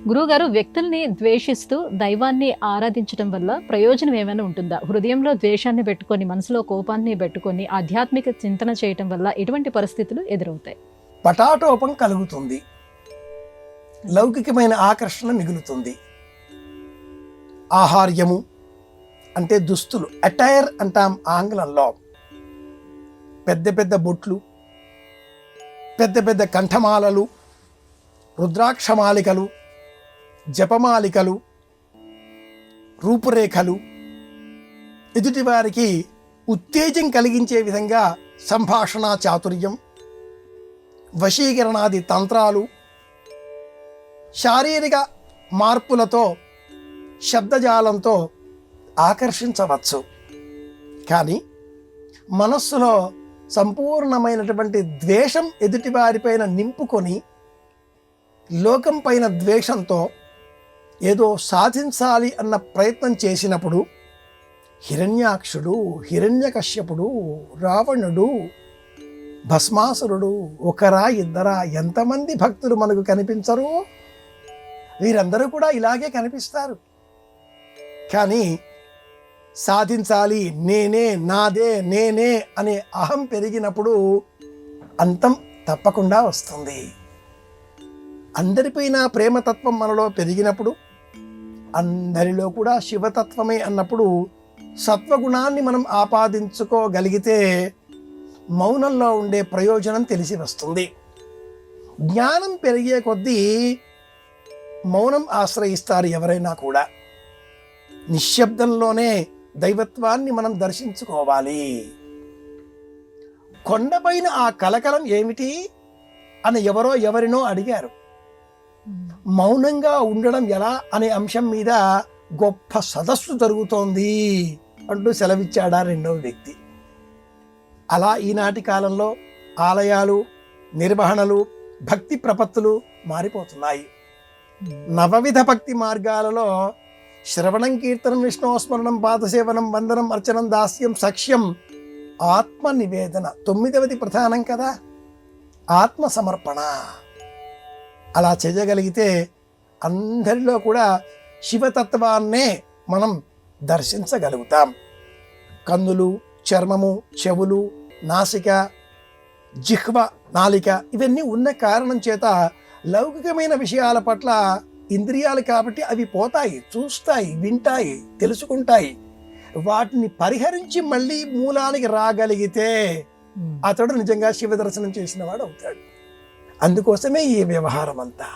గురువుగారు, వ్యక్తుల్ని ద్వేషిస్తూ దైవాన్ని ఆరాధించడం వల్ల ప్రయోజనం ఏమైనా ఉంటుందా? హృదయంలో ద్వేషాన్ని పెట్టుకొని, మనసులో కోపాన్ని పెట్టుకొని ఆధ్యాత్మిక చింతన చేయటం వల్ల ఎటువంటి పరిస్థితులు ఎదురవుతాయి? పటాటోపం కలుగుతుంది, లౌకికమైన ఆకర్షణ మిగులుతుంది. ఆహార్యము అంటే దుస్తులు, అటైర్ అంటాం ఆంగ్లంలో. పెద్ద పెద్ద బొట్లు, పెద్ద పెద్ద కంఠమాలలు, రుద్రాక్షమాలికలు, జపమాలికలు, రూపురేఖలు, ఎదుటివారికి ఉత్తేజం కలిగించే విధంగా సంభాషణ చాతుర్యం, వశీకరణాది తంత్రాలు, శారీరక మార్పులతో, శబ్దజాలంతో ఆకర్షించవచ్చు. కానీ మనస్సులో సంపూర్ణమైనటువంటి ద్వేషం ఎదుటివారిపైన నింపుకొని, లోకం పైన ద్వేషంతో ఏదో సాధించాలి అన్న ప్రయత్నం చేసినప్పుడు హిరణ్యాక్షుడు, హిరణ్యకశ్యపుడు, రావణుడు, భస్మాసురుడు, ఒకరా ఇద్దరా, ఎంతమంది భక్తులు మనకు కనిపించరు? వీరందరూ కూడా ఇలాగే కనిపిస్తారు. కానీ సాధించాలి, నేనే, నాదే, నేనే అనే అహం పెరిగినప్పుడు అంతం తప్పకుండా వస్తుంది. అందరిపైన ప్రేమతత్వం మనలో పెరిగినప్పుడు, అందరిలో కూడా శివతత్వమే అన్నప్పుడు, సత్వగుణాన్ని మనం ఆపాదించుకోగలిగితే మౌనంలో ఉండే ప్రయోజనం తెలిసి వస్తుంది. జ్ఞానం పెరిగే కొద్దీ మౌనం ఆశ్రయిస్తారు ఎవరైనా కూడా. నిశ్శబ్దంలోనే దైవత్వాన్ని మనం దర్శించుకోవాలి. కొండపైన ఆ కలకలం ఏమిటి అని ఎవరినో అడిగారు. మౌనంగా ఉండడం ఎలా అనే అంశం మీద గొప్ప సదస్సు జరుగుతోంది అంటూ సెలవిచ్చాడా రెండవ వ్యక్తి. అలా ఈనాటి కాలంలో ఆలయాలు, నిర్వహణలు, భక్తి ప్రపత్తులు మారిపోతున్నాయి. నవవిధ భక్తి మార్గాలలో శ్రవణం, కీర్తనం, విష్ణుస్మరణం, పాదసేవనం, వందనం, అర్చనం, దాస్యం, సఖ్యం, ఆత్మ నివేదన 9వది ప్రధానం కదా, ఆత్మ సమర్పణ. అలా చేయగలిగితే అందరిలో కూడా శివతత్వాన్నే మనం దర్శించగలుగుతాం. కన్నులు, చర్మము, చెవులు, నాసిక, జిహ్వ, నాలిక ఇవన్నీ ఉన్న కారణం చేత లౌకికమైన విషయాల పట్ల ఇంద్రియాలు కాబట్టి అవి పోతాయి, చూస్తాయి, వింటాయి, తెలుసుకుంటాయి. వాటిని పరిహరించి మళ్ళీ మూలానికి రాగలిగితే అతడు నిజంగా శివ దర్శనం చేసిన వాడు అవుతాడు. అందుకోసమే ఈ వ్యవహారం అంతా.